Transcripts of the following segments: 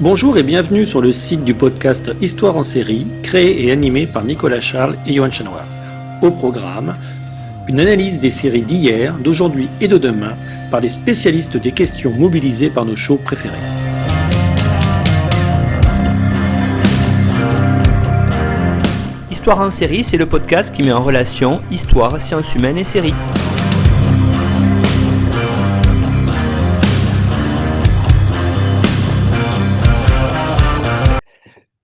Bonjour et bienvenue sur le site du podcast Histoire en série, créé et animé par Nicolas Charles et Johan Chanoir. Au programme, une analyse des séries d'hier, d'aujourd'hui et de demain par les spécialistes des questions mobilisées par nos shows préférés. Histoire en série, c'est le podcast qui met en relation histoire, sciences humaines et séries.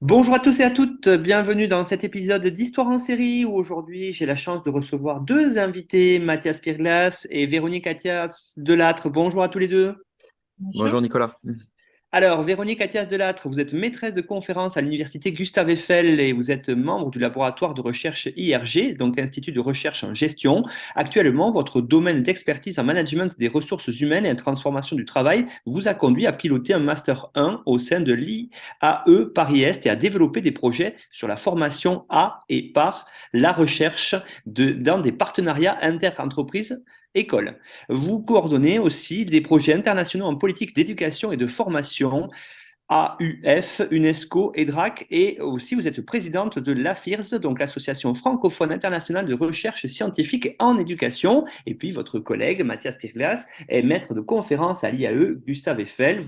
Bonjour à tous et à toutes, bienvenue dans cet épisode d'Histoire en série où aujourd'hui j'ai la chance de recevoir deux invités, Mathias Pirglas et Véronique Athias Delattre. Bonjour à tous les deux. Bonjour Nicolas. Alors, Véronique Athias Delattre, vous êtes maîtresse de conférences à l'université Gustave Eiffel et vous êtes membre du laboratoire de recherche IRG, donc Institut de recherche en gestion. Actuellement, votre domaine d'expertise en management des ressources humaines et en transformation du travail vous a conduit à piloter un Master 1 au sein de l'IAE Paris-Est et à développer des projets sur la formation à et par la recherche dans des partenariats inter-entreprises écoles. Vous coordonnez aussi des projets internationaux en politique d'éducation et de formation, AUF, UNESCO, EDRAC, et aussi vous êtes présidente de l'AFIRS, donc l'Association francophone internationale de recherche scientifique en éducation. Et puis votre collègue Mathias Pirglas est maître de conférence à l'IAE Gustave Eiffel.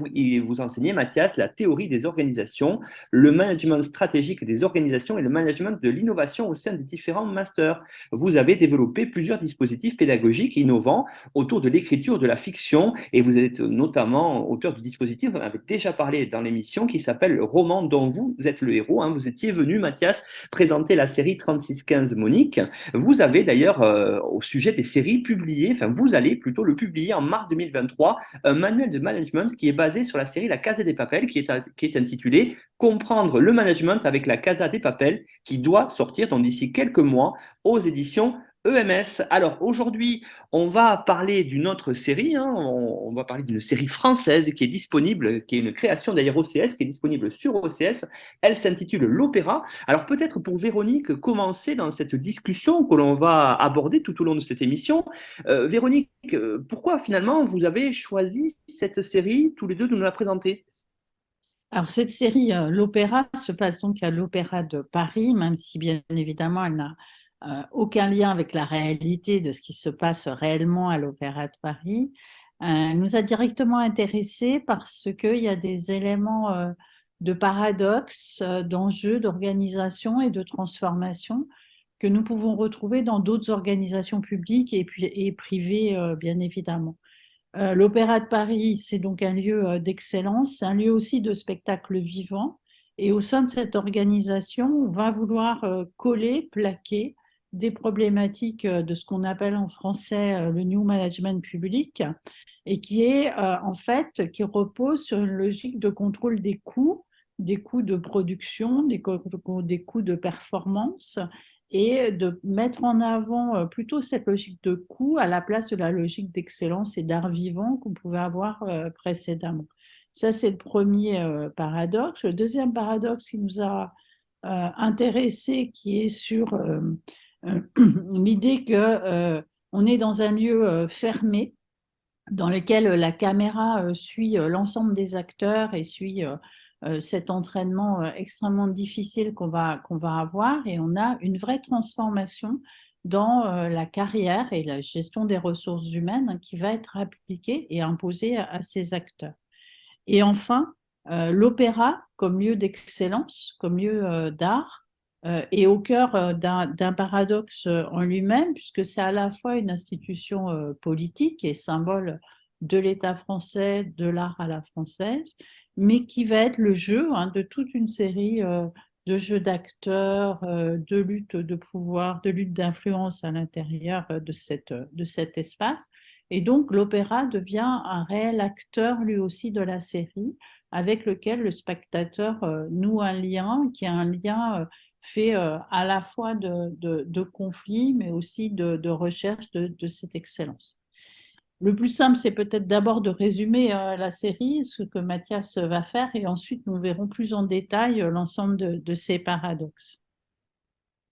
Vous enseignez, Mathias, la théorie des organisations, le management stratégique des organisations et le management de l'innovation au sein des différents masters. Vous avez développé plusieurs dispositifs pédagogiques innovants autour de l'écriture de la fiction et vous êtes notamment auteur du dispositif, on avait déjà parlé dans l'émission, qui s'appelle Le roman dont vous êtes le héros. Vous étiez venu, Mathias, présenter la série 3615 Monique. Vous avez d'ailleurs, au sujet des séries publiées, vous allez plutôt le publier en mars 2023, un manuel de management qui est basé sur la série La Casa des Papel, qui est intitulé Comprendre le management avec la Casa des Papel, qui doit sortir donc d'ici quelques mois aux éditions EMS. Alors aujourd'hui, on va parler d'une autre série, on va parler d'une série française qui est disponible, qui est une création d'ailleurs OCS, qui est disponible sur OCS. Elle s'intitule L'Opéra. Alors peut-être pour Véronique, commencer dans cette discussion que l'on va aborder tout au long de cette émission. Véronique, pourquoi finalement vous avez choisi cette série, tous les deux, de nous la présenter ? Alors, cette série, l'Opéra, se passe donc à l'Opéra de Paris, même si bien évidemment, elle n'a aucun lien avec la réalité de ce qui se passe réellement à l'Opéra de Paris. Elle nous a directement intéressés parce qu'il y a des éléments de paradoxe, d'enjeux, d'organisation et de transformation que nous pouvons retrouver dans d'autres organisations publiques et privées, bien évidemment. L'Opéra de Paris, c'est donc un lieu d'excellence, un lieu aussi de spectacle vivant. Et au sein de cette organisation, on va vouloir coller, plaquer des problématiques de ce qu'on appelle en français le New Management public, et qui repose sur une logique de contrôle des coûts de production, des coûts de performance, et de mettre en avant plutôt cette logique de coût à la place de la logique d'excellence et d'art vivant qu'on pouvait avoir précédemment. Ça, c'est le premier paradoxe. Le deuxième paradoxe qui nous a intéressé, qui est sur l'idée qu'on est dans un lieu fermé, dans lequel la caméra suit l'ensemble des acteurs et suit cet entraînement extrêmement difficile qu'on va avoir, et on a une vraie transformation dans la carrière et la gestion des ressources humaines qui va être appliquée et imposée à ces acteurs. Et enfin, l'opéra comme lieu d'excellence, comme lieu d'art, est au cœur d'un paradoxe en lui-même, puisque c'est à la fois une institution politique et symbole de l'État français, de l'art à la française, mais qui va être le jeu de toute une série de jeux d'acteurs, de lutte de pouvoir, de lutte d'influence à l'intérieur de cet espace. Et donc l'opéra devient un réel acteur lui aussi de la série, avec lequel le spectateur noue un lien, qui est un lien fait à la fois de conflit, mais aussi de recherche de cette excellence. Le plus simple, c'est peut-être d'abord de résumer la série, ce que Mathias va faire, et ensuite nous verrons plus en détail l'ensemble de ces paradoxes.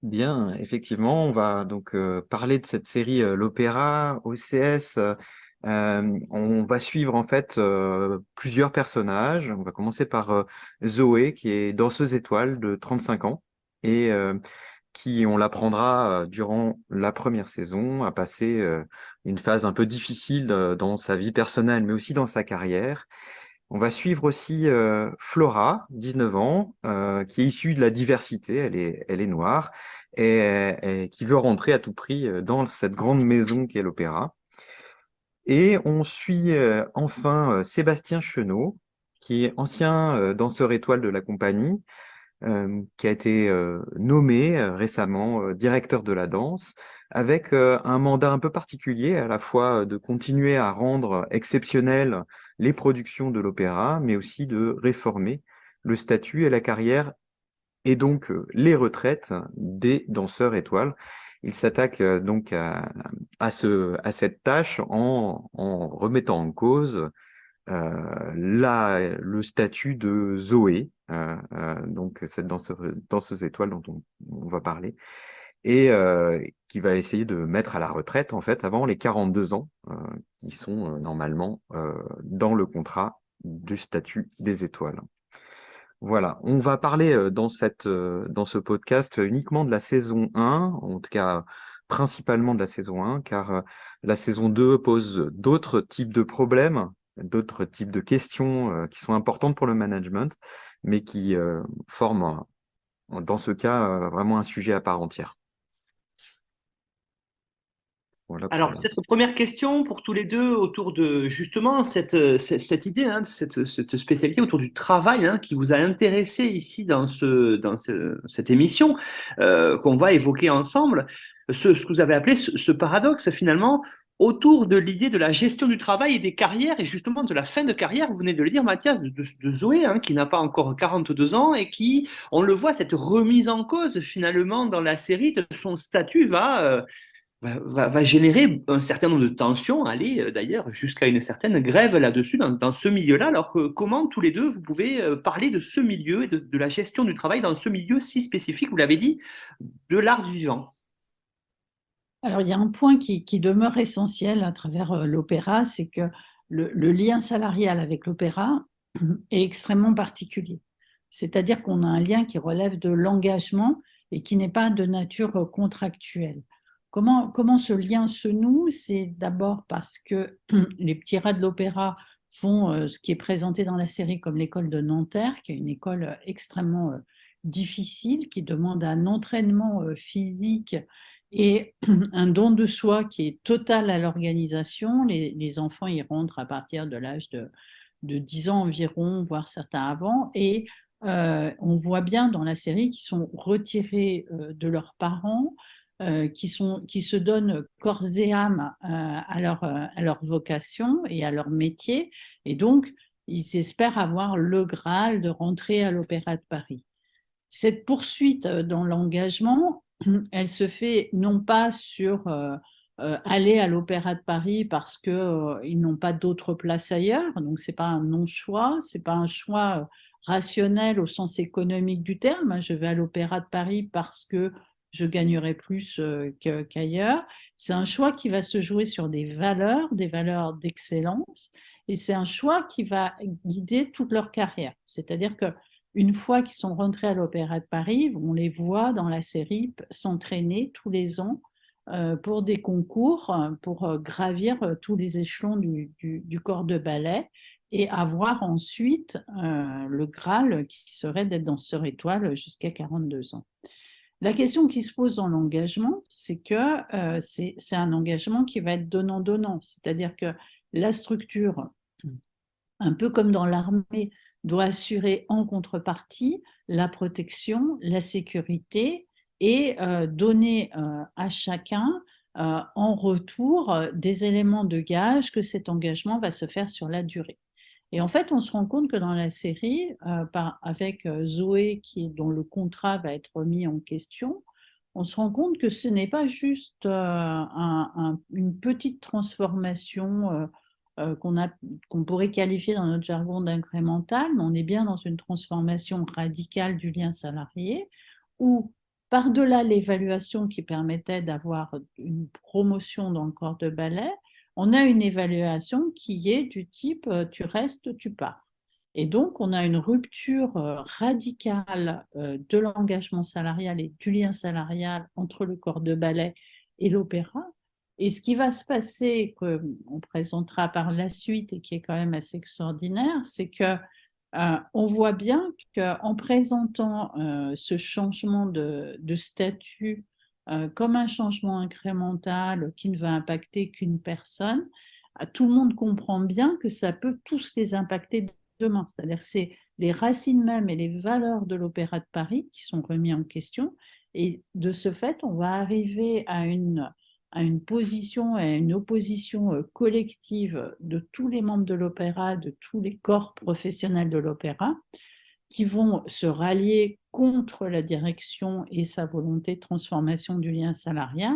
Bien, effectivement, on va donc parler de cette série L'Opéra OCS, On va suivre en fait plusieurs personnages. On va commencer par Zoé, qui est danseuse étoile de 35 ans et qui, on l'apprendra durant la première saison, a passé une phase un peu difficile dans sa vie personnelle, mais aussi dans sa carrière. On va suivre aussi Flora, 19 ans, qui est issue de la diversité, elle est noire, et qui veut rentrer à tout prix dans cette grande maison qu'est l'opéra. Et on suit enfin Sébastien Chenot, qui est ancien danseur étoile de la compagnie, qui a été nommé récemment directeur de la danse, avec un mandat un peu particulier, à la fois de continuer à rendre exceptionnelles les productions de l'opéra, mais aussi de réformer le statut et la carrière, et donc les retraites des danseurs étoiles. Il s'attaque donc à cette tâche en remettant en cause le statut de Zoé, donc cette danseuse étoile dont on va parler, et qui va essayer de mettre à la retraite en fait avant les 42 ans qui sont normalement dans le contrat du statut des étoiles. Voilà, on va parler dans ce podcast uniquement de la saison 1, en tout cas principalement de la saison 1, car la saison 2 pose d'autres types de problèmes, d'autres types de questions qui sont importantes pour le management, mais qui forment, dans ce cas, vraiment un sujet à part entière. Voilà Alors, pour... peut-être première question pour tous les deux autour de justement cette idée, hein, cette spécialité autour du travail hein, qui vous a intéressé ici cette émission qu'on va évoquer ensemble. Ce que vous avez appelé ce paradoxe finalement autour de l'idée de la gestion du travail et des carrières et justement de la fin de carrière, vous venez de le dire Mathias, de Zoé hein, qui n'a pas encore 42 ans et qui, on le voit, cette remise en cause finalement dans la série de son statut va générer un certain nombre de tensions, aller d'ailleurs jusqu'à une certaine grève là-dessus, dans ce milieu-là. Alors, comment tous les deux, vous pouvez parler de ce milieu et de la gestion du travail dans ce milieu si spécifique, vous l'avez dit, de l'art du vivant? Alors, il y a un point qui demeure essentiel à travers l'opéra, c'est que le lien salarial avec l'opéra est extrêmement particulier. C'est-à-dire qu'on a un lien qui relève de l'engagement et qui n'est pas de nature contractuelle. Comment ce lien se noue? C'est d'abord parce que les petits rats de l'opéra font ce qui est présenté dans la série comme l'école de Nanterre, qui est une école extrêmement difficile, qui demande un entraînement physique et un don de soi qui est total à l'organisation. Les enfants y rentrent à partir de l'âge de 10 ans environ, voire certains avant, et on voit bien dans la série qu'ils sont retirés de leurs parents, qui se donnent corps et âme à leur vocation et à leur métier, et donc ils espèrent avoir le Graal de rentrer à l'Opéra de Paris. Cette poursuite dans l'engagement, elle se fait non pas sur aller à l'Opéra de Paris parce qu'ils n'ont pas d'autre place ailleurs, donc ce n'est pas un non-choix, ce n'est pas un choix rationnel au sens économique du terme, je vais à l'Opéra de Paris parce que je gagnerai plus qu'ailleurs. C'est un choix qui va se jouer sur des valeurs d'excellence, et c'est un choix qui va guider toute leur carrière. C'est-à-dire que une fois qu'ils sont rentrés à l'Opéra de Paris, on les voit dans la série s'entraîner tous les ans pour des concours, pour gravir tous les échelons du corps de ballet et avoir ensuite le Graal qui serait d'être danseur étoile jusqu'à 42 ans. La question qui se pose dans l'engagement, c'est que c'est un engagement qui va être donnant-donnant, c'est-à-dire que la structure, un peu comme dans l'armée, doit assurer en contrepartie la protection, la sécurité et donner à chacun en retour des éléments de gage que cet engagement va se faire sur la durée. Et en fait, on se rend compte que dans la série, avec Zoé dont le contrat va être remis en question, on se rend compte que ce n'est pas juste une petite transformation qu'on pourrait qualifier dans notre jargon d'incrémental, mais on est bien dans une transformation radicale du lien salarié, où par-delà l'évaluation qui permettait d'avoir une promotion dans le corps de ballet, on a une évaluation qui est du type tu restes, tu pars. Et donc, on a une rupture radicale de l'engagement salarial et du lien salarial entre le corps de ballet et l'opéra. Et ce qui va se passer, qu'on présentera par la suite et qui est quand même assez extraordinaire, c'est que on voit bien qu'en présentant ce changement de statut comme un changement incrémental qui ne va impacter qu'une personne, tout le monde comprend bien que ça peut tous les impacter demain. C'est-à-dire que c'est les racines mêmes et les valeurs de l'Opéra de Paris qui sont remis en question. Et de ce fait, on va arriver à une position et à une opposition collective de tous les membres de l'opéra, de tous les corps professionnels de l'opéra, qui vont se rallier contre la direction et sa volonté de transformation du lien salarial.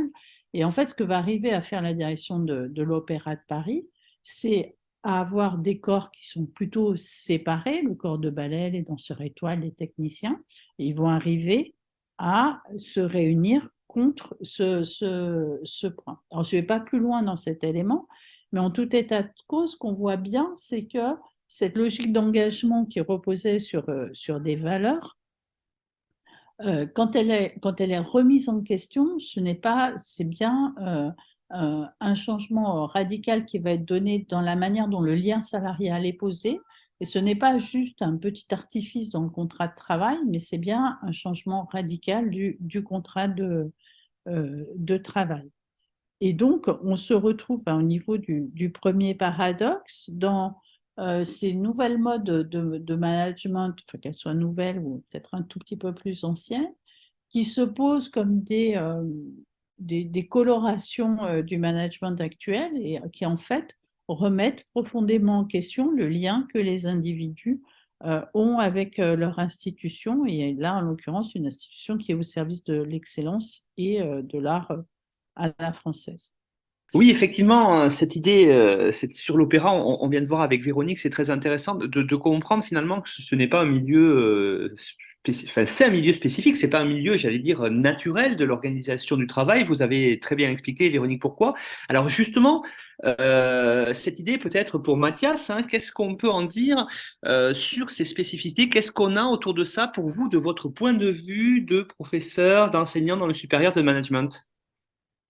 Et en fait, ce que va arriver à faire la direction de l'Opéra de Paris, c'est à avoir des corps qui sont plutôt séparés, le corps de ballet, les danseurs étoiles, les techniciens, et ils vont arriver à se réunir contre ce point. Alors, je ne vais pas plus loin dans cet élément, mais en tout état de cause, ce qu'on voit bien, c'est que cette logique d'engagement qui reposait sur des valeurs, quand elle est remise en question, c'est bien un changement radical qui va être donné dans la manière dont le lien salarial est posé. Et ce n'est pas juste un petit artifice dans le contrat de travail, mais c'est bien un changement radical du contrat de travail. Et donc, on se retrouve au niveau du premier paradoxe dans ces nouvelles modes de management, qu'elles soient nouvelles ou peut-être un tout petit peu plus anciennes, qui se posent comme des colorations du management actuel et qui en fait remettent profondément en question le lien que les individus ont avec leur institution, et là en l'occurrence une institution qui est au service de l'excellence et de l'art à la française. Oui, effectivement, cette idée sur l'opéra, on vient de voir avec Véronique, c'est très intéressant de comprendre finalement que ce n'est pas un milieu, enfin, c'est un milieu spécifique, c'est pas un milieu, j'allais dire, naturel de l'organisation du travail. Vous avez très bien expliqué, Véronique, pourquoi. Alors justement, cette idée peut-être pour Mathias, hein, qu'est-ce qu'on peut en dire sur ces spécificités? Qu'est-ce qu'on a autour de ça pour vous, de votre point de vue de professeur, d'enseignant dans le supérieur de management?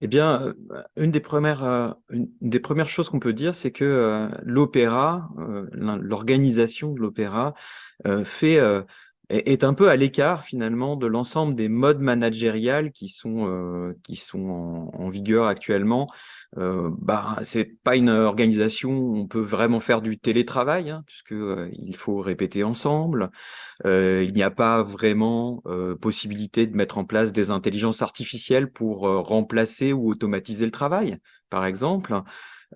Eh bien, une des premières choses qu'on peut dire, c'est que l'opéra, l'organisation de l'opéra, est un peu à l'écart finalement de l'ensemble des modes managérials qui sont en vigueur actuellement. C'est pas une organisation où on peut vraiment faire du télétravail, hein, puisque il faut répéter ensemble. Il n'y a pas vraiment possibilité de mettre en place des intelligences artificielles pour remplacer ou automatiser le travail, par exemple.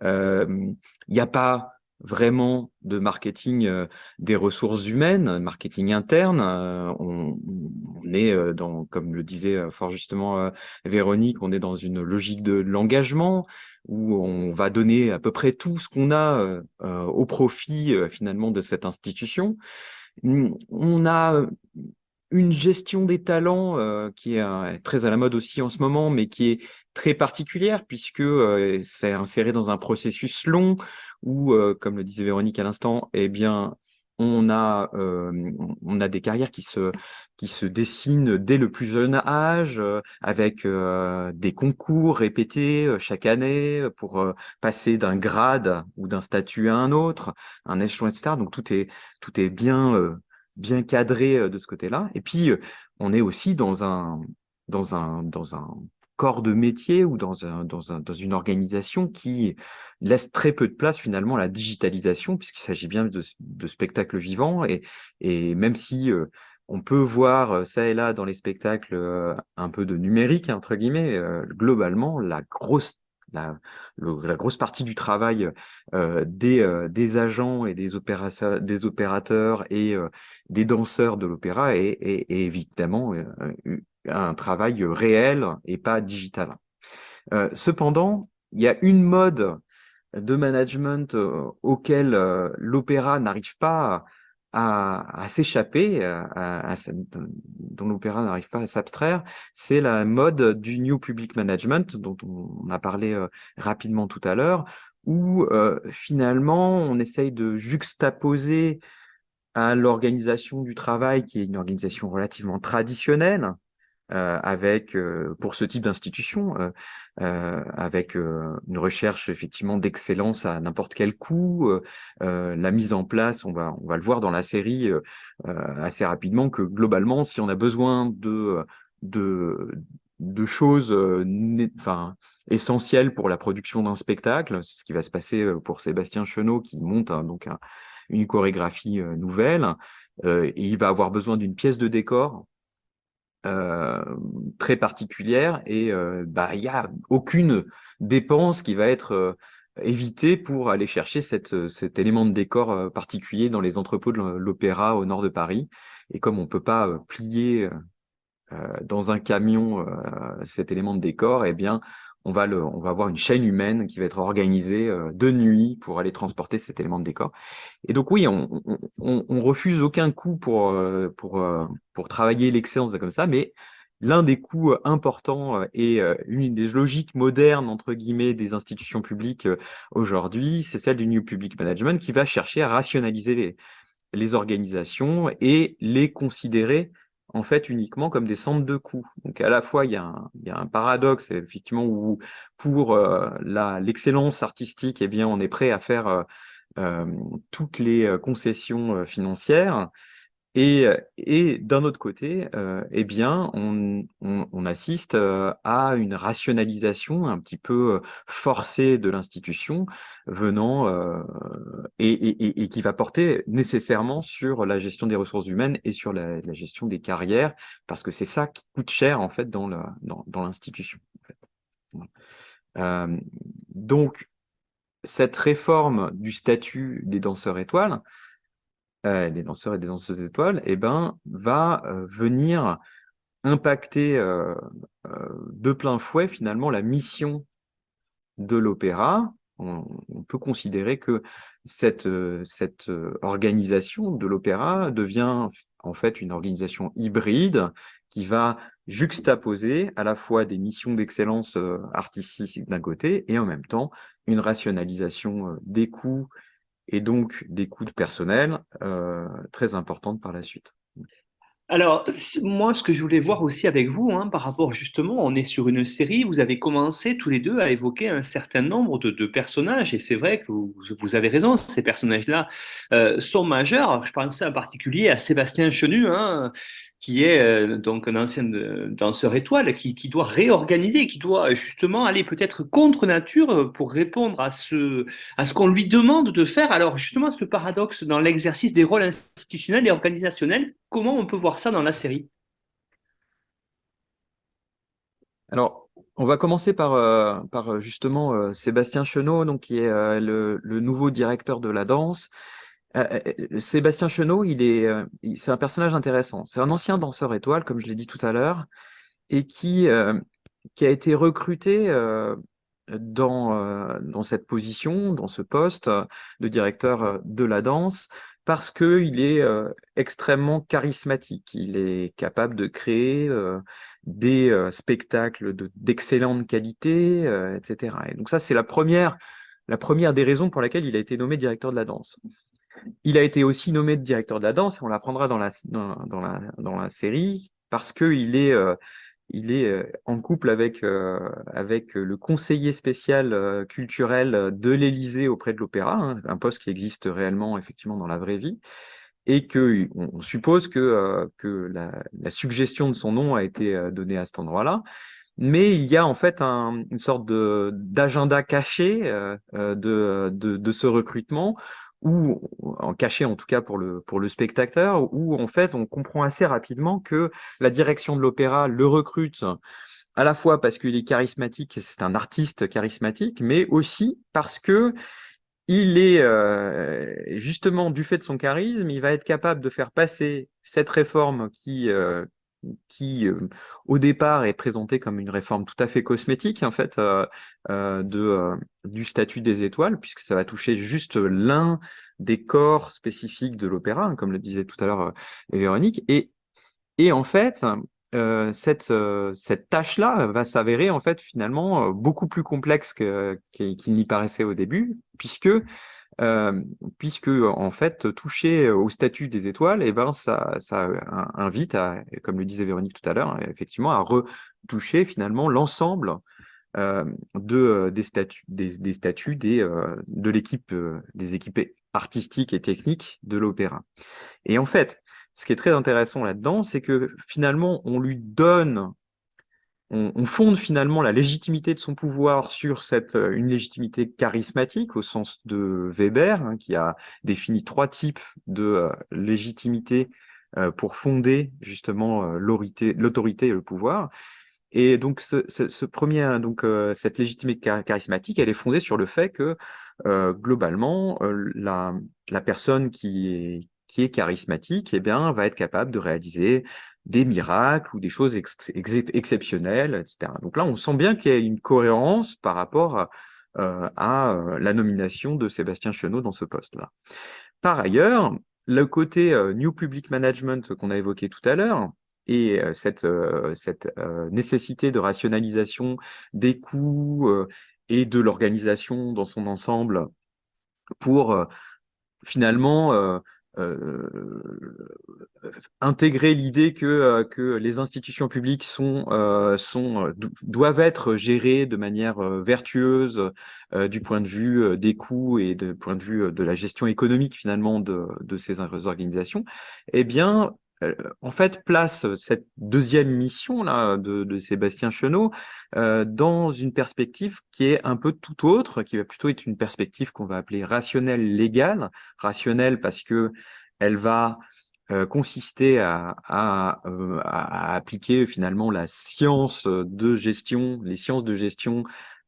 Il n'y a pas vraiment de marketing des ressources humaines, marketing interne. On est dans, comme le disait fort justement Véronique, on est dans une logique de l'engagement où on va donner à peu près tout ce qu'on a au profit finalement de cette institution. On a une gestion des talents qui est très à la mode aussi en ce moment, mais qui est très particulière puisque c'est inséré dans un processus long où, comme le disait Véronique à l'instant, eh bien, on a des carrières qui se dessinent dès le plus jeune âge, avec des concours répétés chaque année pour passer d'un grade ou d'un statut à un autre, un échelon, etc. Donc tout est bien cadré de ce côté-là. Et puis, on est aussi dans un corps de métier ou dans une organisation qui laisse très peu de place finalement à la digitalisation, puisqu'il s'agit bien de spectacles vivants. Et même si on peut voir ça et là dans les spectacles un peu de numérique, entre guillemets, globalement, la grosse partie du travail des agents et des opérateurs et des danseurs de l'opéra est évidemment un travail réel et pas digital. Cependant, il y a une mode de management auquel l'opéra n'arrive pas à s'échapper, dont l'opéra n'arrive pas à s'abstraire, c'est la mode du New Public Management dont on a parlé rapidement tout à l'heure, où finalement on essaye de juxtaposer à l'organisation du travail, qui est une organisation relativement traditionnelle, avec, pour ce type d'institution, avec une recherche effectivement d'excellence à n'importe quel coût, la mise en place, on va le voir dans la série assez rapidement, que globalement, si on a besoin de, de choses essentielles pour la production d'un spectacle, c'est ce qui va se passer pour Sébastien Chenot, qui monte une chorégraphie nouvelle, et il va avoir besoin d'une pièce de décor très particulière, et il y a aucune dépense qui va être évitée pour aller chercher cet élément de décor particulier dans les entrepôts de l'Opéra au nord de Paris. Et comme on peut pas plier dans un camion cet élément de décor, eh bien on va avoir une chaîne humaine qui va être organisée de nuit pour aller transporter cet élément de décor. Et donc oui, on refuse aucun coût pour travailler l'excellence comme ça, mais l'un des coûts importants et une des logiques modernes, entre guillemets, des institutions publiques aujourd'hui, c'est celle du New Public Management, qui va chercher à rationaliser les organisations et les considérer en fait uniquement comme des centres de coûts. Donc à la fois, il y a un paradoxe, effectivement, où pour l'excellence artistique, eh bien, on est prêt à faire toutes les concessions financières, et d'un autre côté, eh bien, on assiste à une rationalisation un petit peu forcée de l'institution venant et qui va porter nécessairement sur la gestion des ressources humaines et sur la gestion des carrières, parce que c'est ça qui coûte cher en fait dans l'institution. En fait. Voilà. Donc, cette réforme du statut des danseurs étoiles, des danseurs et des danseuses étoiles, eh ben, va venir impacter de plein fouet finalement la mission de l'opéra. On peut considérer que cette organisation de l'opéra devient en fait une organisation hybride qui va juxtaposer à la fois des missions d'excellence artistique d'un côté et en même temps une rationalisation des coûts et donc des coûts de personnel très importantes par la suite. Alors, moi, ce que je voulais voir aussi avec vous, hein, par rapport justement, on est sur une série, vous avez commencé tous les deux à évoquer un certain nombre de personnages, et c'est vrai que vous avez raison, ces personnages-là sont majeurs. Je pensais en particulier à Sébastien Chenu, hein, qui est donc un ancien danseur étoile, qui doit réorganiser, qui doit justement aller peut-être contre nature pour répondre à ce qu'on lui demande de faire. Alors justement, ce paradoxe dans l'exercice des rôles institutionnels et organisationnels, comment on peut voir ça dans la série? Alors, on va commencer par justement Sébastien Chenot, donc, qui est le nouveau directeur de la danse. Sébastien Chenot, c'est un personnage intéressant. C'est un ancien danseur étoile, comme je l'ai dit tout à l'heure, et qui a été recruté dans cette position, dans ce poste de directeur de la danse, parce qu'il est extrêmement charismatique. Il est capable de créer des spectacles d'excellente qualité, etc. Et donc ça, c'est la première des raisons pour laquelle il a été nommé directeur de la danse. Il a été aussi nommé directeur de la danse, et on l'apprendra dans la série, parce qu'il est en couple avec le conseiller spécial culturel de l'Élysée auprès de l'Opéra, hein, un poste qui existe réellement effectivement dans la vraie vie, et on suppose que la suggestion de son nom a été donnée à cet endroit-là. Mais il y a en fait une sorte d'agenda caché de ce recrutement, ou en caché en tout cas pour le spectateur, où en fait on comprend assez rapidement que la direction de l'opéra le recrute à la fois parce qu'il est charismatique, c'est un artiste charismatique, mais aussi parce que il est justement, du fait de son charisme, il va être capable de faire passer cette réforme qui au départ est présentée comme une réforme tout à fait cosmétique en fait du statut des étoiles, puisque ça va toucher juste l'un des corps spécifiques de l'opéra, hein, comme le disait tout à l'heure Véronique, et en fait cette tâche-là va s'avérer en fait finalement beaucoup plus complexe qu'il n'y paraissait au début, puisque en fait toucher au statut des étoiles, et ben ça invite à, comme le disait Véronique tout à l'heure, effectivement à retoucher finalement l'ensemble des statuts de l'équipe, des équipes artistiques et techniques de l'opéra. Et en fait, ce qui est très intéressant là-dedans, c'est que finalement, on fonde finalement la légitimité de son pouvoir sur une légitimité charismatique au sens de Weber, hein, qui a défini 3 types de légitimité pour fonder justement l'autorité et le pouvoir. Et donc, cette légitimité charismatique, elle est fondée sur le fait que, globalement, la personne qui est charismatique, eh bien, va être capable de réaliser des miracles ou des choses exceptionnelles, etc. Donc là, on sent bien qu'il y a une cohérence par rapport à la nomination de Sébastien Chenot dans ce poste-là. Par ailleurs, le côté New Public Management qu'on a évoqué tout à l'heure, et cette nécessité de rationalisation des coûts et de l'organisation dans son ensemble pour finalement intégrer l'idée que les institutions publiques doivent être gérées de manière vertueuse du point de vue des coûts et du point de vue de la gestion économique finalement de ces organisations, eh bien, en fait, place cette deuxième mission là de Sébastien Chenot dans une perspective qui est un peu tout autre, qui va plutôt être une perspective qu'on va appeler rationnelle légale, rationnelle parce que elle va consister à appliquer finalement la science de gestion, les sciences de gestion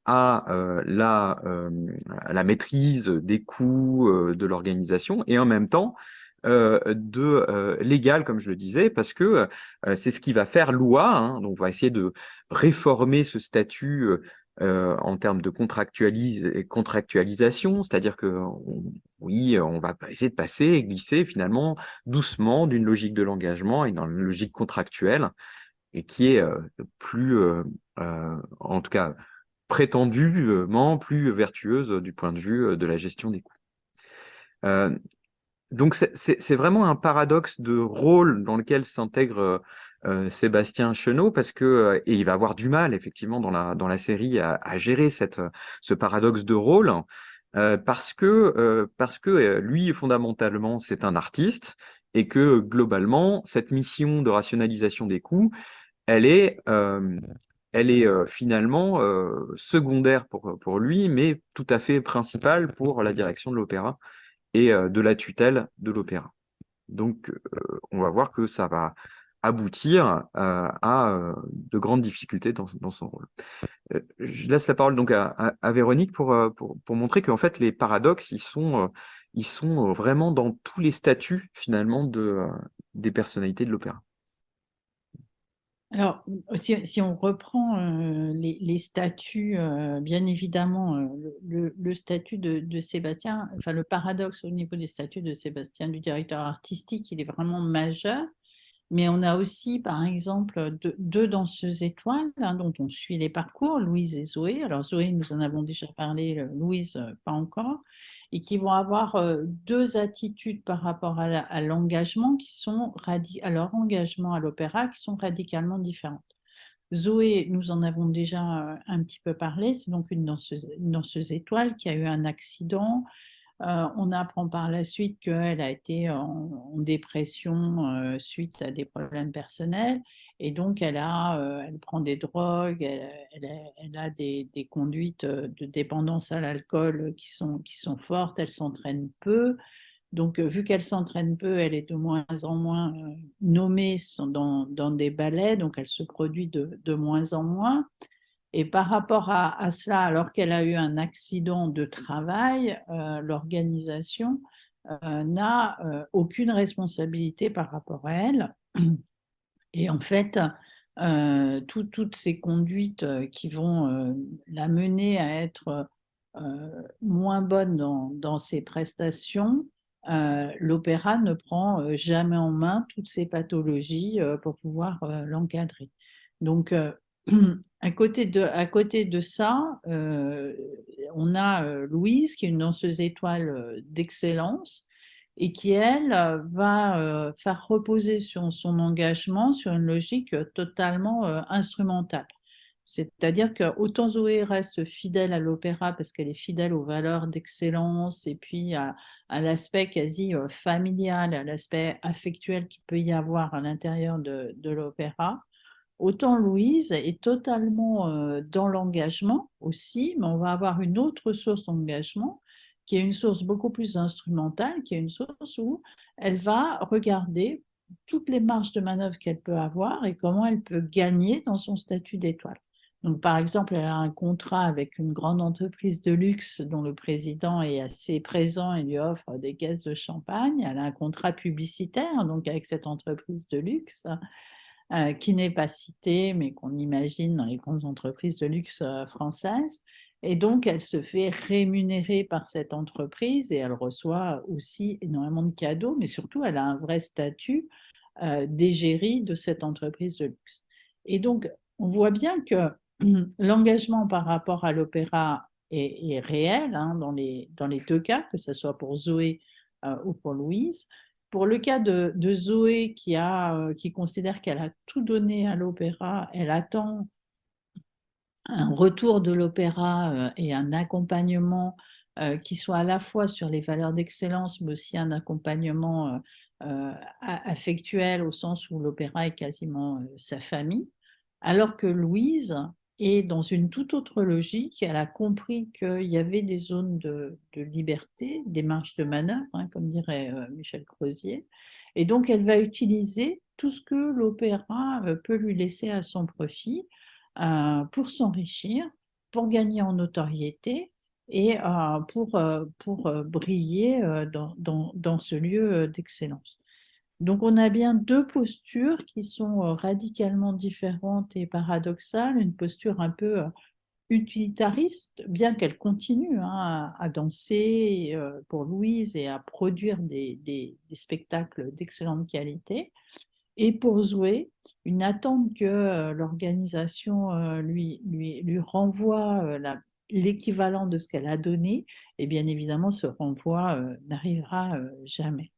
à la maîtrise des coûts de l'organisation et en même temps légal, comme je le disais, parce que c'est ce qui va faire loi. Hein, donc, on va essayer de réformer ce statut en termes de contractualisation, c'est-à-dire que oui, on va essayer de passer et glisser finalement doucement d'une logique de l'engagement à une logique contractuelle et qui est en tout cas prétendument plus vertueuse du point de vue de la gestion des coûts. Donc c'est vraiment un paradoxe de rôle dans lequel s'intègre Sébastien Chenot parce que et il va avoir du mal effectivement dans la série à gérer ce paradoxe de rôle parce que lui fondamentalement c'est un artiste et que globalement cette mission de rationalisation des coûts elle est finalement secondaire pour lui mais tout à fait principale pour la direction de l'opéra et de la tutelle de l'opéra. Donc, on va voir que ça va aboutir à de grandes difficultés dans son rôle. Je laisse la parole donc à Véronique pour montrer qu'en fait, les paradoxes, ils sont vraiment dans tous les statuts, finalement, des personnalités de l'opéra. Alors, si on reprend les statuts, bien évidemment, le statut de Sébastien, enfin le paradoxe au niveau des statuts de Sébastien, du directeur artistique, il est vraiment majeur. Mais on a aussi, par exemple, deux danseuses étoiles hein, dont on suit les parcours, Louise et Zoé. Alors Zoé, nous en avons déjà parlé, Louise, pas encore, et qui vont avoir deux attitudes par rapport à l'engagement qui sont à leur engagement à l'opéra qui sont radicalement différentes. Zoé, nous en avons déjà un petit peu parlé, c'est donc une danseuse étoile qui a eu un accident. On apprend par la suite qu'elle a été en dépression suite à des problèmes personnels et donc elle prend des drogues, elle a des conduites de dépendance à l'alcool qui sont fortes, elle s'entraîne peu. Donc, vu qu'elle s'entraîne peu, elle est de moins en moins nommée dans des ballets, donc elle se produit de moins en moins. Et par rapport à cela, alors qu'elle a eu un accident de travail, l'organisation n'a aucune responsabilité par rapport à elle. Et en fait, toutes ces conduites qui vont la mener à être moins bonne dans ses prestations l'opéra ne prend jamais en main toutes ces pathologies pour pouvoir l'encadrer. Donc, à côté de ça, on a Louise, qui est une danseuse étoile d'excellence et qui, elle, va faire reposer son engagement sur une logique totalement instrumentale. C'est-à-dire que autant Zoé reste fidèle à l'opéra parce qu'elle est fidèle aux valeurs d'excellence et puis à l'aspect quasi familial, à l'aspect affectuel qu'il peut y avoir à l'intérieur de l'opéra, autant Louise est totalement dans l'engagement aussi, mais on va avoir une autre source d'engagement qui est une source beaucoup plus instrumentale, qui est une source où elle va regarder toutes les marges de manœuvre qu'elle peut avoir et comment elle peut gagner dans son statut d'étoile. Donc, par exemple, elle a un contrat avec une grande entreprise de luxe dont le président est assez présent et lui offre des caisses de champagne. Elle a un contrat publicitaire donc avec cette entreprise de luxe qui n'est pas citée, mais qu'on imagine dans les grandes entreprises de luxe françaises. Et donc, elle se fait rémunérer par cette entreprise et elle reçoit aussi énormément de cadeaux, mais surtout, elle a un vrai statut d'égérie de cette entreprise de luxe. Et donc, on voit bien que l'engagement par rapport à l'opéra est réel hein, dans les deux cas, que ce soit pour Zoé ou pour Louise. Pour le cas de Zoé qui considère qu'elle a tout donné à l'opéra, elle attend un retour de l'opéra et un accompagnement qui soit à la fois sur les valeurs d'excellence, mais aussi un accompagnement affectuel au sens où l'opéra est quasiment sa famille, alors que Louise est dans une toute autre logique. Elle a compris qu'il y avait des zones de liberté, des marges de manœuvre, hein, comme dirait Michel Crozier, et donc elle va utiliser tout ce que l'opéra peut lui laisser à son profit pour s'enrichir, pour gagner en notoriété et pour briller dans ce lieu d'excellence. Donc on a bien deux postures qui sont radicalement différentes et paradoxales, une posture un peu utilitariste, bien qu'elle continue hein, à danser pour Louise et à produire des spectacles d'excellente qualité, et pour Zoé, une attente que l'organisation lui renvoie l'équivalent de ce qu'elle a donné, et bien évidemment, ce renvoi n'arrivera jamais.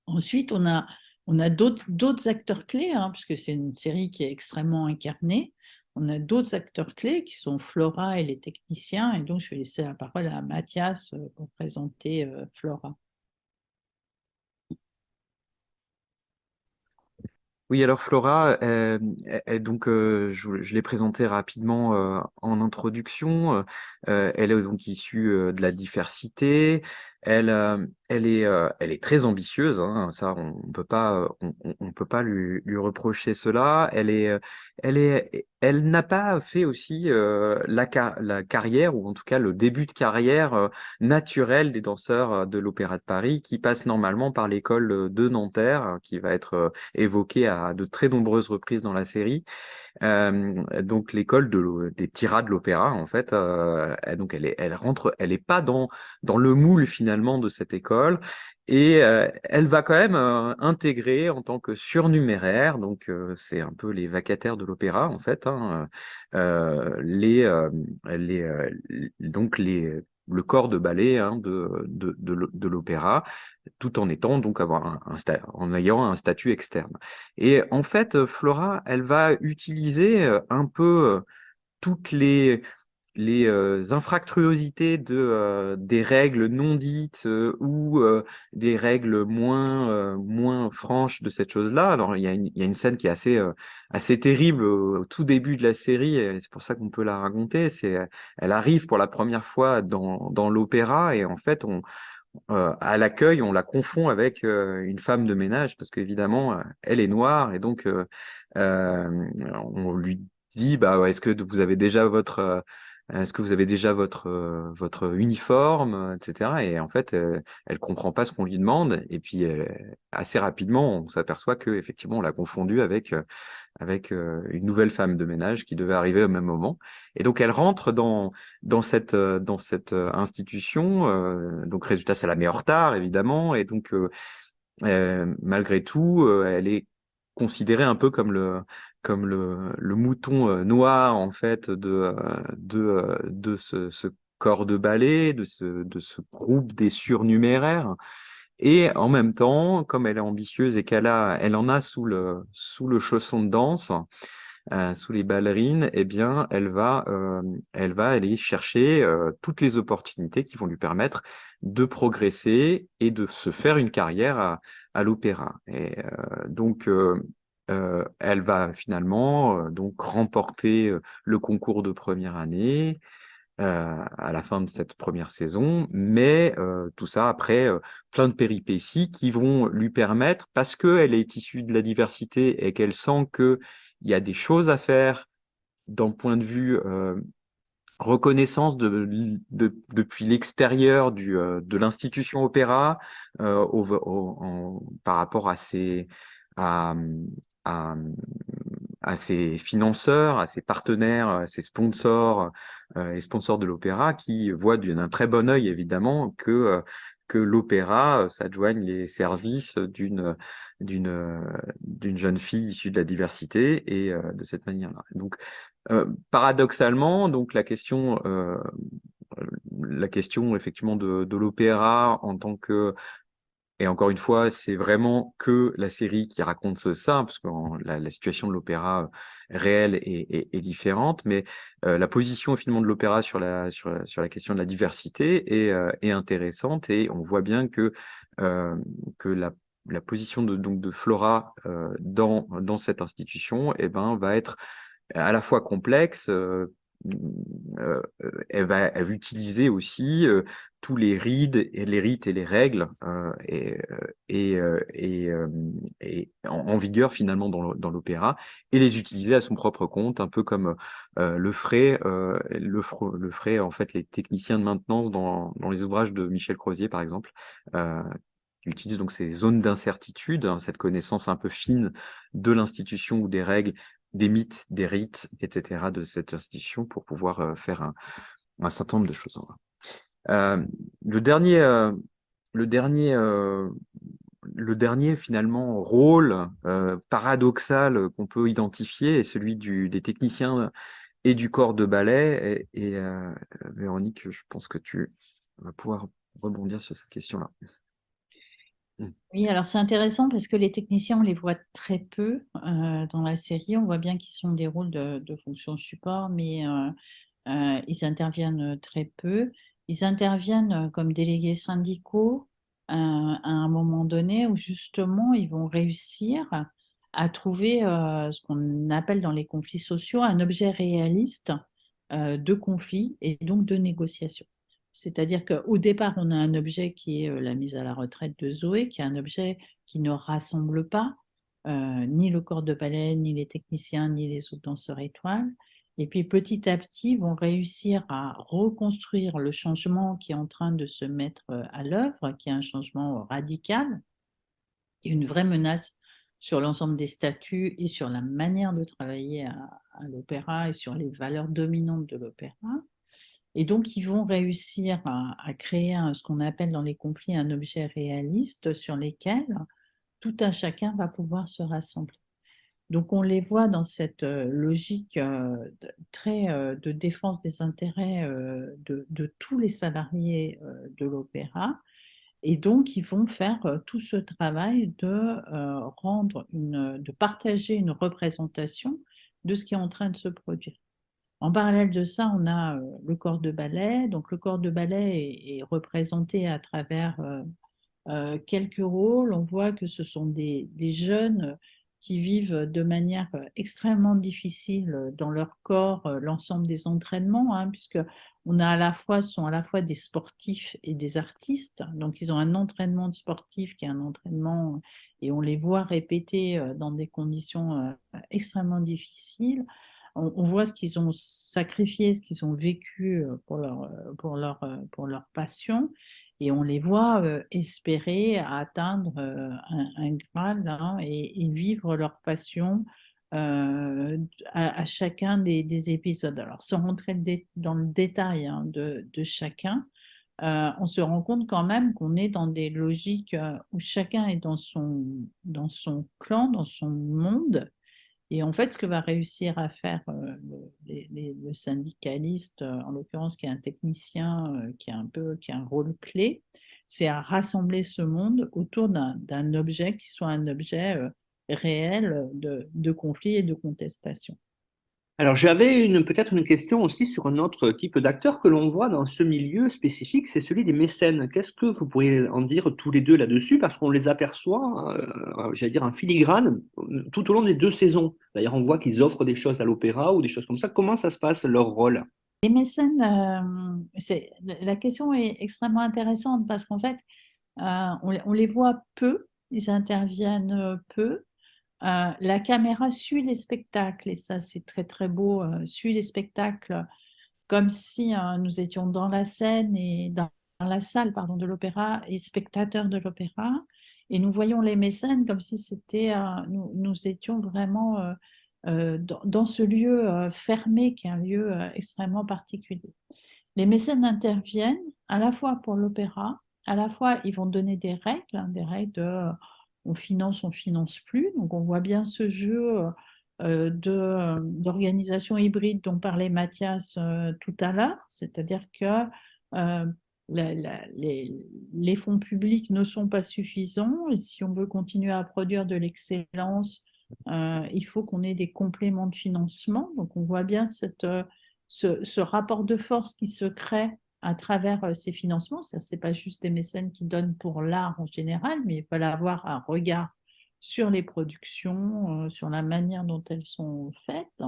Ensuite, on a d'autres acteurs clés, hein, puisque c'est une série qui est extrêmement incarnée. On a d'autres acteurs clés qui sont Flora et les techniciens, et donc je vais laisser la parole à Mathias pour présenter Flora. Oui, alors Flora, donc je l'ai présentée rapidement en introduction. Elle est donc issue de la diversité. Elle est très ambitieuse, hein, ça on peut pas lui reprocher cela. Elle n'a pas fait aussi la carrière ou en tout cas le début de carrière naturel des danseurs de l'Opéra de Paris qui passe normalement par l'école de Nanterre, qui va être évoquée à de très nombreuses reprises dans la série. Donc l'école des petits rats de l'opéra, en fait, donc elle rentre, elle est pas dans le moule finalement de cette école, et elle va quand même intégrer en tant que surnuméraire, donc c'est un peu les vacataires de l'opéra en fait, hein, donc le corps de ballet hein, de l'opéra, tout en étant donc en ayant un statut externe. Et en fait, Flora, elle va utiliser un peu toutes les infractuosités des règles non dites ou des règles moins franches de cette chose-là. Alors, il y a une scène qui est assez terrible au tout début de la série, et c'est pour ça qu'on peut la raconter. Elle arrive pour la première fois dans l'opéra, et en fait, à l'accueil, on la confond avec une femme de ménage parce qu'évidemment, elle est noire et donc on lui dit bah, est-ce que vous avez déjà est-ce que vous avez déjà votre uniforme, etc. Et en fait, elle comprend pas ce qu'on lui demande. Et puis, assez rapidement, on s'aperçoit que effectivement, on l'a confondue avec une nouvelle femme de ménage qui devait arriver au même moment. Et donc, elle rentre dans cette institution. Donc, résultat, ça la met en retard, évidemment. Et donc, malgré tout, elle est considérée un peu comme le mouton noir, en fait, de ce corps de ballet, de ce groupe des surnuméraires. Et en même temps, comme elle est ambitieuse et elle en a sous le chausson de danse, sous les ballerines, eh bien, elle va aller chercher toutes les opportunités qui vont lui permettre de progresser et de se faire une carrière à l'opéra. Et donc, elle va finalement donc remporter le concours de première année à la fin de cette première saison, mais tout ça après plein de péripéties qui vont lui permettre, parce qu'elle est issue de la diversité et qu'elle sent qu'il y a des choses à faire dans le point de vue reconnaissance depuis l'extérieur de l'institution opéra par rapport à, à, à ses financeurs, à ses partenaires, à ses sponsors et sponsors de l'opéra qui voient d'un très bon œil évidemment que l'opéra s'adjoigne les services d'une jeune fille issue de la diversité et de cette manière-là. Donc paradoxalement, donc la question effectivement de l'opéra en tant que, et encore une fois, c'est vraiment que la série qui raconte ça, parce que la situation de l'opéra réel est différente, mais la position finalement de l'opéra sur la question de la diversité est intéressante, et on voit bien que la position donc de Flora dans cette institution va être à la fois complexe. Elle va utiliser aussi tous les rites et les règles et en vigueur finalement dans l'opéra, et les utiliser à son propre compte, un peu comme le feraient en fait les techniciens de maintenance dans les ouvrages de Michel Crozier par exemple, qui utilisent donc ces zones d'incertitude, hein, cette connaissance un peu fine de l'institution ou des règles, des mythes, des rites, etc., de cette institution pour pouvoir faire un certain nombre de choses. Euh, le dernier, euh, le dernier, euh, le dernier finalement rôle paradoxal qu'on peut identifier est celui des techniciens et du corps de ballet. Et Véronique, je pense que tu vas pouvoir rebondir sur cette question-là. Oui, alors c'est intéressant parce que les techniciens, on les voit très peu dans la série. On voit bien qu'ils sont des rôles de fonction support, mais ils interviennent très peu. Ils interviennent comme délégués syndicaux à un moment donné où justement ils vont réussir à trouver ce qu'on appelle dans les conflits sociaux un objet réaliste de conflit et donc de négociation. C'est-à-dire qu'au départ, on a un objet qui est la mise à la retraite de Zoé, qui est un objet qui ne rassemble pas ni le corps de ballet, ni les techniciens, ni les autres danseurs étoiles. Et puis petit à petit, ils vont réussir à reconstruire le changement qui est en train de se mettre à l'œuvre, qui est un changement radical, qui est une vraie menace sur l'ensemble des statuts et sur la manière de travailler à l'opéra et sur les valeurs dominantes de l'opéra. Et donc, ils vont réussir à créer ce qu'on appelle dans les conflits un objet réaliste sur lesquels tout un chacun va pouvoir se rassembler. Donc, on les voit dans cette logique très de défense des intérêts de tous les salariés de l'opéra. Et donc, ils vont faire tout ce travail de partager une représentation de ce qui est en train de se produire. En parallèle de ça, on a le corps de ballet. Donc, le corps de ballet est représenté à travers quelques rôles. On voit que ce sont des jeunes qui vivent de manière extrêmement difficile dans leur corps l'ensemble des entraînements, hein, puisque sont à la fois des sportifs et des artistes. Donc, ils ont un entraînement de sportif qui est un entraînement, et on les voit répéter dans des conditions extrêmement difficiles, on voit ce qu'ils ont sacrifié, ce qu'ils ont vécu pour leur passion, et on les voit espérer atteindre un Graal, hein, et vivre leur passion à chacun des épisodes. Alors, sans rentrer dans le détail, hein, de chacun, on se rend compte quand même qu'on est dans des logiques où chacun est dans son clan, dans son monde. Et en fait, ce que va réussir à faire le syndicaliste, en l'occurrence, qui est un technicien, qui a un rôle clé, c'est à rassembler ce monde autour d'un objet qui soit un objet réel de conflit et de contestation. Alors, j'avais peut-être une question aussi sur un autre type d'acteur que l'on voit dans ce milieu spécifique, c'est celui des mécènes. Qu'est-ce que vous pourriez en dire tous les deux là-dessus? Parce qu'on les aperçoit, j'allais dire en filigrane, tout au long des 2 saisons. D'ailleurs, on voit qu'ils offrent des choses à l'opéra ou des choses comme ça. Comment ça se passe, leur rôle? Les mécènes, la question est extrêmement intéressante parce qu'en fait, on les voit peu, ils interviennent peu. La caméra suit les spectacles, et ça c'est très très beau, suit les spectacles comme si nous étions dans la scène et dans la salle, pardon, de l'opéra, et spectateurs de l'opéra, et nous voyons les mécènes comme si nous étions vraiment dans ce lieu fermé, qui est un lieu extrêmement particulier. Les mécènes interviennent à la fois pour l'opéra, à la fois ils vont donner des règles, hein, des règles de on finance plus. Donc on voit bien ce jeu d'organisation hybride dont parlait Mathias tout à l'heure, c'est-à-dire que euh, les fonds publics ne sont pas suffisants, et si on veut continuer à produire de l'excellence, il faut qu'on ait des compléments de financement. Donc on voit bien ce rapport de force qui se crée à travers ces financements. Ce n'est pas juste des mécènes qui donnent pour l'art en général, mais il va avoir un regard sur les productions, sur la manière dont elles sont faites.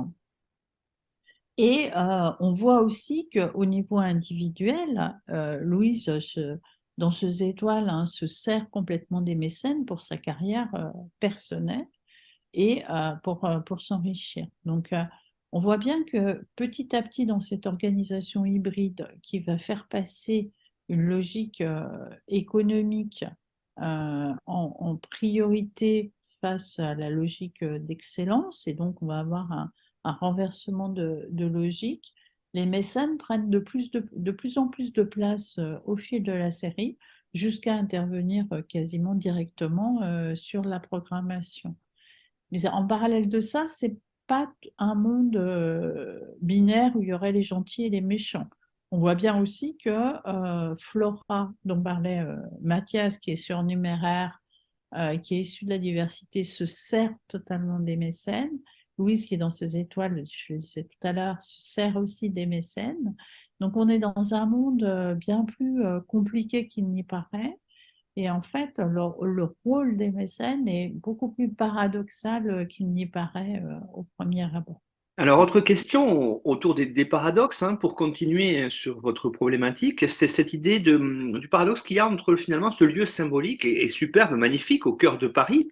Et on voit aussi qu'au niveau individuel, Louise, dans ces étoiles, hein, se sert complètement des mécènes pour sa carrière personnelle et pour s'enrichir. Donc, on voit bien que petit à petit, dans cette organisation hybride qui va faire passer une logique économique en priorité face à la logique d'excellence, et donc on va avoir un renversement de logique, les mécènes prennent de plus en plus de place au fil de la série, jusqu'à intervenir quasiment directement sur la programmation. Mais en parallèle de ça, c'est pas un monde binaire où il y aurait les gentils et les méchants. On voit bien aussi que Flora, dont parlait Mathias, qui est surnuméraire, qui est issue de la diversité, se sert totalement des mécènes. Louise, qui est dans ses étoiles, je le disais tout à l'heure, se sert aussi des mécènes. Donc on est dans un monde bien plus compliqué qu'il n'y paraît. Et en fait, le rôle des mécènes est beaucoup plus paradoxal qu'il n'y paraît au premier abord. Alors, autre question autour des paradoxes, hein, pour continuer sur votre problématique, c'est cette idée du paradoxe qu'il y a entre finalement ce lieu symbolique et superbe, magnifique, au cœur de Paris,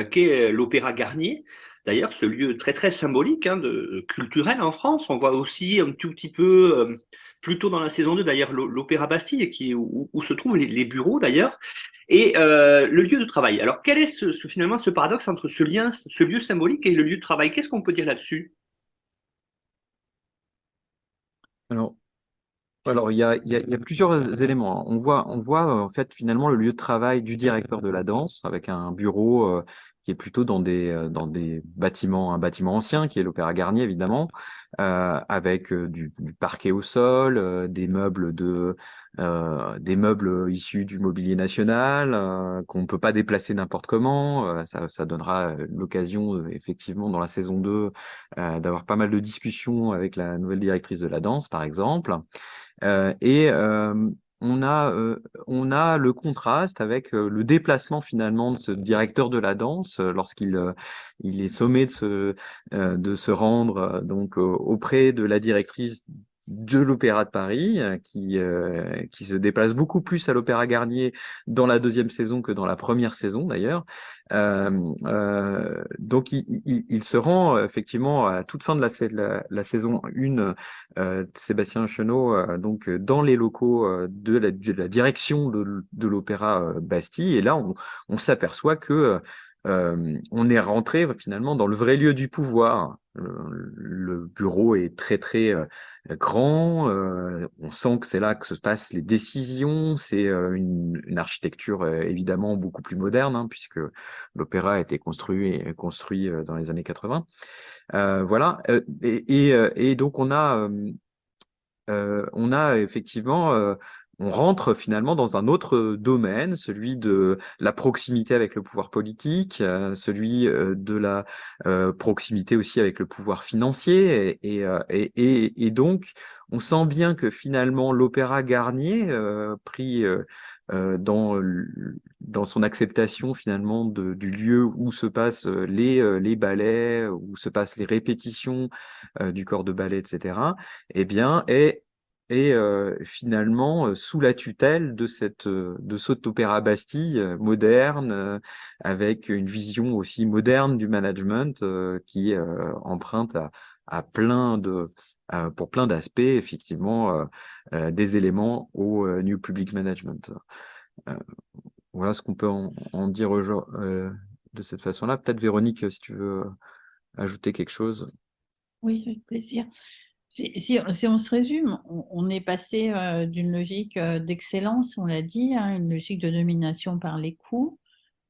qu'est l'Opéra Garnier. D'ailleurs, ce lieu très très symbolique, hein, culturel en France. On voit aussi un tout petit peu, plus tôt dans la saison 2, d'ailleurs, l'Opéra Bastille, où se trouvent les bureaux d'ailleurs, et le lieu de travail. Alors, quel est finalement ce paradoxe entre ce lieu symbolique et le lieu de travail? Qu'est-ce qu'on peut dire là-dessus? Alors, il y a plusieurs éléments, hein. On voit en fait finalement le lieu de travail du directeur de la danse avec un bureau qui est plutôt dans des bâtiments, un bâtiment ancien qui est l'Opéra Garnier évidemment, avec du parquet au sol, des meubles issus du mobilier national qu'on ne peut pas déplacer n'importe comment. Ça donnera l'occasion effectivement dans la saison 2 d'avoir pas mal de discussions avec la nouvelle directrice de la danse par exemple. Et on a le contraste avec le déplacement finalement de ce directeur de la danse lorsqu'il il est sommé de se rendre donc auprès de la directrice de l'Opéra de Paris, qui se déplace beaucoup plus à l'Opéra Garnier dans la deuxième saison que dans la première saison d'ailleurs. Donc il se rend effectivement à toute fin de la saison 1, Sébastien Chenot, donc dans les locaux de la direction de l'Opéra Bastille, et là on s'aperçoit que on est rentré finalement dans le vrai lieu du pouvoir. Le bureau est très très grand. On sent que c'est là que se passent les décisions. C'est une architecture évidemment beaucoup plus moderne, hein, puisque l'opéra a été construit dans les années 80. Voilà. Et donc on a effectivement, on rentre finalement dans un autre domaine, celui de la proximité avec le pouvoir politique, celui de la proximité aussi avec le pouvoir financier. Et donc, on sent bien que finalement, l'Opéra Garnier, pris dans son acceptation finalement du lieu où se passent les ballets, où se passent les répétitions du corps de ballet, etc., eh bien, est finalement sous la tutelle de cet opéra Bastille moderne, avec une vision aussi moderne du management qui emprunte à pour plein d'aspects, effectivement, des éléments au New Public Management. Euh, voilà ce qu'on peut en dire de cette façon-là. Peut-être Véronique, si tu veux ajouter quelque chose. Oui, avec plaisir. Si on se résume, on est passé d'une logique d'excellence, on l'a dit, hein, une logique de domination par les coûts.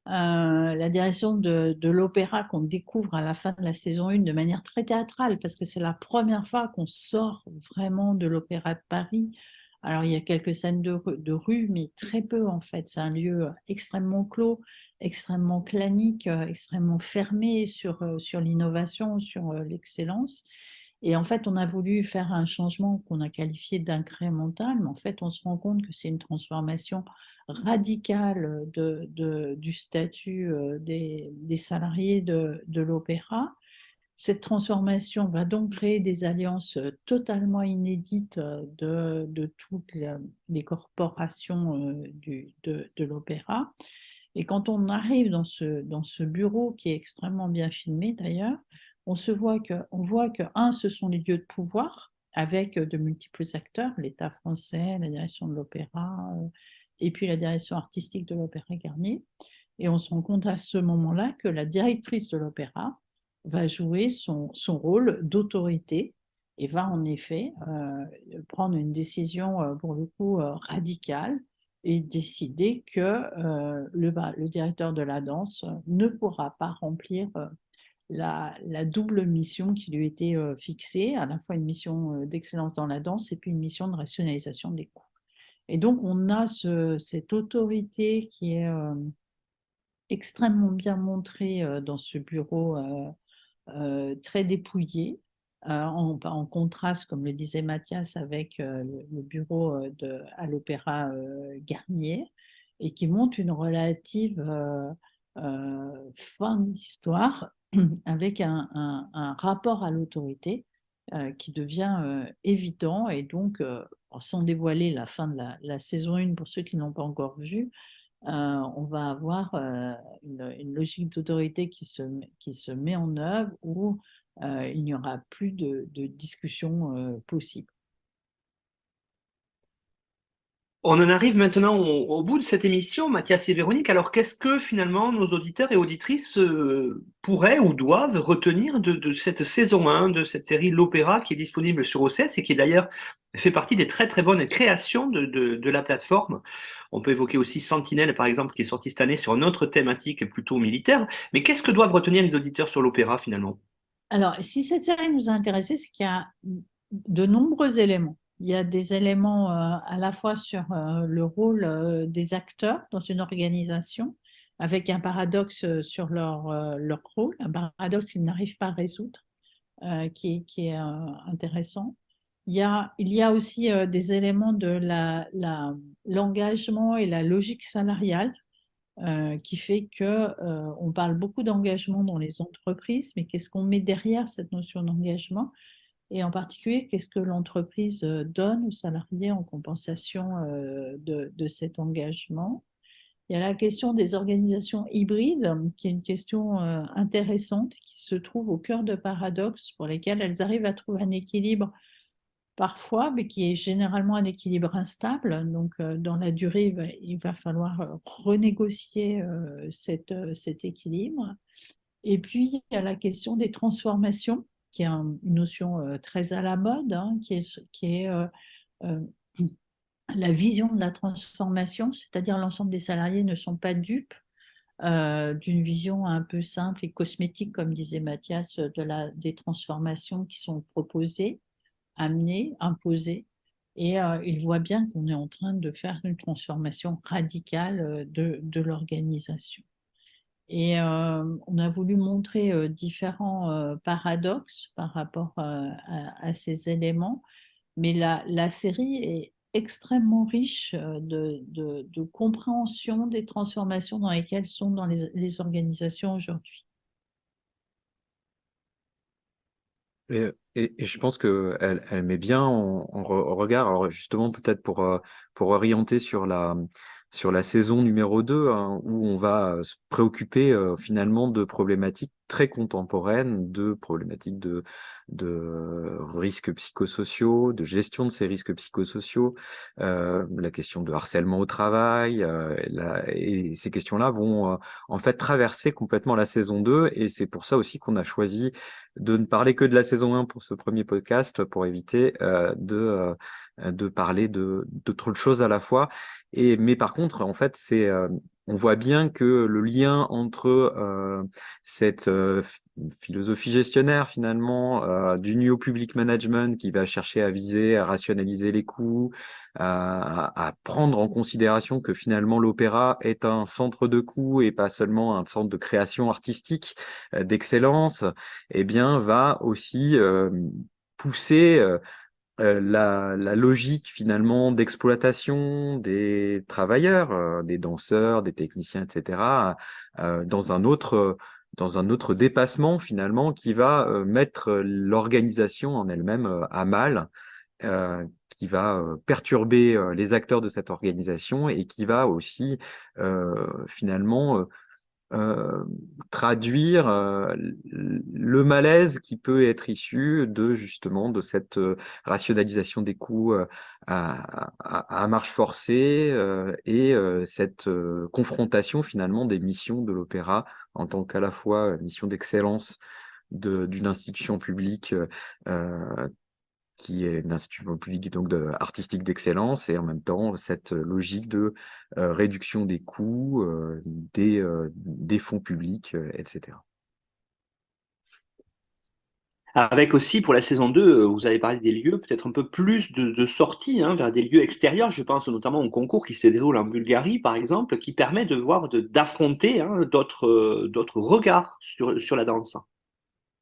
La direction de l'opéra qu'on découvre à la fin de la saison 1 de manière très théâtrale, parce que c'est la première fois qu'on sort vraiment de l'Opéra de Paris. Alors, il y a quelques scènes de rue, mais très peu en fait. C'est un lieu extrêmement clos, extrêmement clanique, extrêmement fermé sur l'innovation, sur l'excellence. Et en fait, on a voulu faire un changement qu'on a qualifié d'incrémental, mais en fait, on se rend compte que c'est une transformation radicale du statut des salariés de l'opéra. Cette transformation va donc créer des alliances totalement inédites de toutes les corporations de l'opéra. Et quand on arrive dans ce bureau qui est extrêmement bien filmé d'ailleurs, on voit que, un, ce sont les lieux de pouvoir avec de multiples acteurs, l'État français, la direction de l'opéra, et puis la direction artistique de l'Opéra Garnier. Et on se rend compte à ce moment-là que la directrice de l'opéra va jouer son rôle d'autorité et va en effet prendre une décision pour le coup radicale et décider que le directeur de la danse ne pourra pas remplir la double mission qui lui était fixée, à la fois une mission d'excellence dans la danse et puis une mission de rationalisation des coûts. Et donc, on a cette autorité qui est extrêmement bien montrée dans ce bureau très dépouillé, en contraste, comme le disait Mathias, avec le bureau à l'Opéra Garnier, et qui montre une relative fin d'histoire avec un rapport à l'autorité qui devient évident. Et donc, sans dévoiler la fin de la saison 1 pour ceux qui n'ont pas encore vu, on va avoir une logique d'autorité qui se met en œuvre où il n'y aura plus de discussion possible. On en arrive maintenant au bout de cette émission, Mathias et Véronique. Alors, qu'est-ce que finalement nos auditeurs et auditrices pourraient ou doivent retenir de cette saison 1 de cette série L'Opéra qui est disponible sur OCS et qui d'ailleurs fait partie des très très bonnes créations de la plateforme. On peut évoquer aussi Sentinelle, par exemple, qui est sorti cette année sur une autre thématique plutôt militaire. Mais qu'est-ce que doivent retenir les auditeurs sur l'opéra finalement? Alors, si cette série nous a intéressés, c'est qu'il y a de nombreux éléments. Il y a des éléments à la fois sur le rôle des acteurs dans une organisation, avec un paradoxe sur leur rôle, un paradoxe qu'ils n'arrivent pas à résoudre, qui est intéressant. Il y a aussi des éléments de l'engagement et la logique salariale, qui fait qu'on parle beaucoup d'engagement dans les entreprises, mais qu'est-ce qu'on met derrière cette notion d'engagement? et en particulier, qu'est-ce que l'entreprise donne aux salariés en compensation de cet engagement. Il y a la question des organisations hybrides, qui est une question intéressante, qui se trouve au cœur de paradoxes pour lesquels elles arrivent à trouver un équilibre parfois, mais qui est généralement un équilibre instable. Donc, dans la durée, il va falloir renégocier cet équilibre. Et puis, il y a la question des transformations, qui est une notion très à la mode, hein, qui est euh, la vision de la transformation, c'est-à-dire l'ensemble des salariés ne sont pas dupes d'une vision un peu simple et cosmétique, comme disait Mathias, des transformations qui sont proposées, amenées, imposées. Et ils voient bien qu'on est en train de faire une transformation radicale de l'organisation. Et on a voulu montrer différents paradoxes par rapport à ces éléments, mais la série est extrêmement riche de compréhension des transformations dans lesquelles sont dans les organisations aujourd'hui. Et je pense qu'elle met bien en regard, alors justement peut-être pour orienter sur la saison numéro 2, hein, où on va se préoccuper finalement de problématiques très contemporaines, de problématiques de risques psychosociaux, de gestion de ces risques psychosociaux, la question de harcèlement au travail, et ces questions-là vont en fait traverser complètement la saison 2, et c'est pour ça aussi qu'on a choisi de ne parler que de la saison 1 pour ce premier podcast, pour éviter de parler de trop de choses à la fois. Mais par contre, en fait, on voit bien que le lien entre cette philosophie gestionnaire finalement du New Public Management qui va chercher à viser, à rationaliser les coûts, à prendre en considération que finalement l'opéra est un centre de coûts et pas seulement un centre de création artistique, d'excellence, eh bien, va aussi pousser la logique finalement d'exploitation des travailleurs, des danseurs, des techniciens, etc., dans un autre dépassement finalement qui va mettre l'organisation en elle-même à mal, qui va perturber les acteurs de cette organisation et qui va aussi finalement traduire le malaise qui peut être issu justement de cette rationalisation des coûts à marche forcée, et cette confrontation finalement des missions de l'opéra en tant qu'à la fois mission d'excellence d'une institution publique qui est une institution publique donc artistique d'excellence, et en même temps cette logique de réduction des coûts, des fonds publics, etc. Avec aussi pour la saison 2, vous avez parlé des lieux, peut-être un peu plus de sorties hein, vers des lieux extérieurs. Je pense notamment au concours qui se déroule en Bulgarie, par exemple, qui permet de voir, d'affronter hein, d'autres regards sur la danse.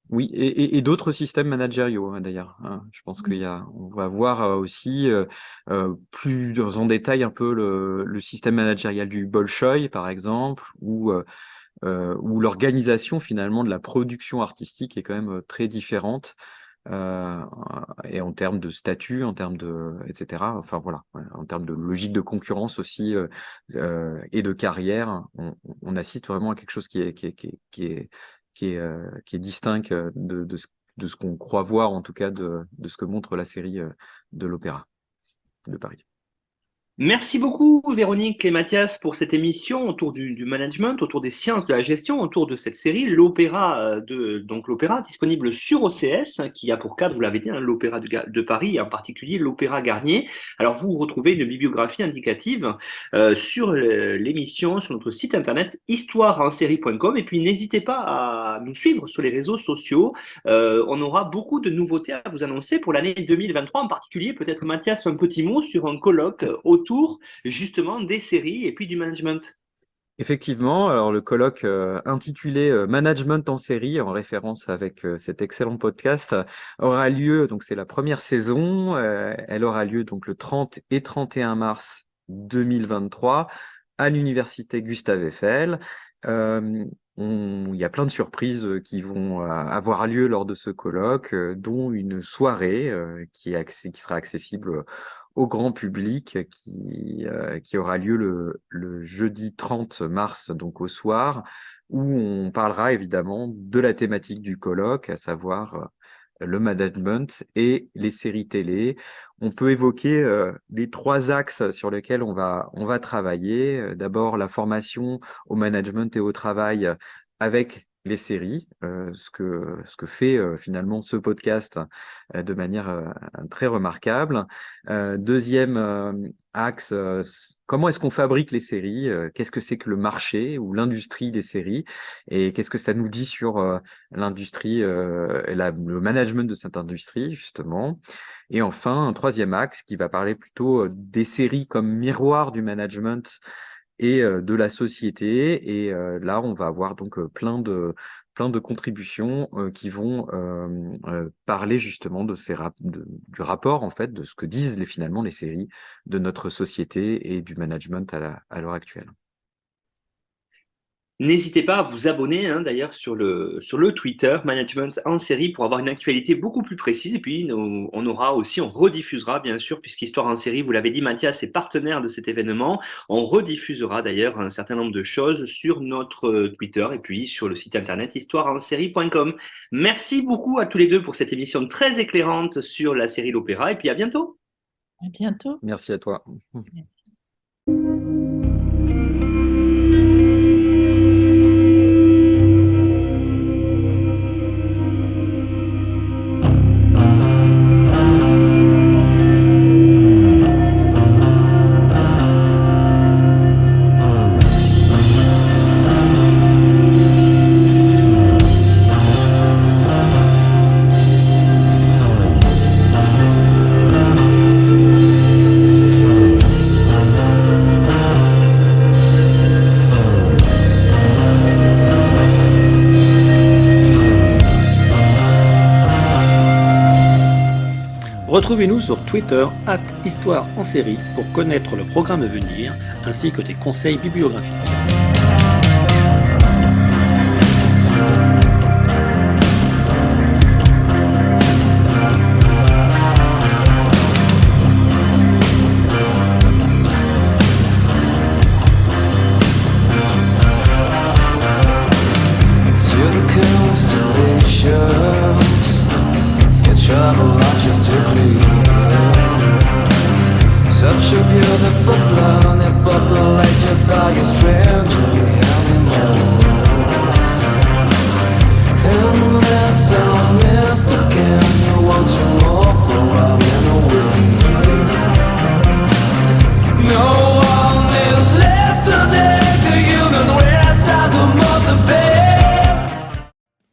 Oui, et d'autres systèmes managériaux hein, d'ailleurs, hein. Je pense on va voir aussi plus en détail un peu le système managérial du Bolchoï, par exemple, où l'organisation finalement de la production artistique est quand même très différente, et en termes de statut, en termes etc. Enfin voilà, en termes de logique de concurrence aussi, et de carrière, on assiste vraiment à quelque chose qui est distinct de ce qu'on croit voir, en tout cas de ce que montre la série de l'Opéra de Paris. Merci beaucoup Véronique et Mathias pour cette émission autour du management, autour des sciences de la gestion, autour de cette série, donc l'opéra disponible sur OCS, hein, qui a pour cadre, vous l'avez dit, hein, l'Opéra de Paris, et en particulier l'Opéra Garnier. Alors vous retrouvez une bibliographie indicative sur l'émission, sur notre site internet histoireensérie.com, et puis n'hésitez pas à nous suivre sur les réseaux sociaux. On aura beaucoup de nouveautés à vous annoncer pour l'année 2023, en particulier peut-être Mathias un petit mot sur un colloque autour justement des séries et puis du management. Effectivement, alors le colloque intitulé Management en série, en référence avec cet excellent podcast, aura lieu, donc c'est la première saison, elle aura lieu donc le 30 et 31 mars 2023 à l'université Gustave Eiffel. Il y y a plein de surprises qui vont avoir lieu lors de ce colloque, dont une soirée qui sera accessible au grand public, qui aura lieu le jeudi 30 mars, donc au soir, où on parlera évidemment de la thématique du colloque, à savoir le management et les séries télé. On peut évoquer les 3 axes sur lesquels on va travailler. D'abord, la formation au management et au travail avec les séries, ce que fait finalement ce podcast de manière très remarquable. Deuxième axe, comment est-ce qu'on fabrique les séries? Qu'est-ce que c'est que le marché ou l'industrie des séries? Et qu'est-ce que ça nous dit sur l'industrie et le management de cette industrie, justement? Et enfin, un 3e axe qui va parler plutôt des séries comme miroir du management et de la société. Et là, on va avoir donc plein de contributions qui vont parler justement de du rapport, en fait, de ce que disent finalement les séries de notre société et du management à l'heure actuelle. N'hésitez pas à vous abonner d'ailleurs sur le Twitter Management en série pour avoir une actualité beaucoup plus précise. Et puis on rediffusera bien sûr, puisqu'Histoire en série, vous l'avez dit Mathias, est partenaire de cet événement. On rediffusera d'ailleurs un certain nombre de choses sur notre Twitter et puis sur le site internet histoireensérie.com. Merci beaucoup à tous les deux pour cette émission très éclairante sur la série L'Opéra et puis à bientôt. À bientôt. Merci à toi. Merci. Retrouvez-nous sur Twitter @Histoire en série pour connaître le programme à venir ainsi que des conseils bibliographiques. Travel logistically, such a beautiful planet populated by a stranger. We have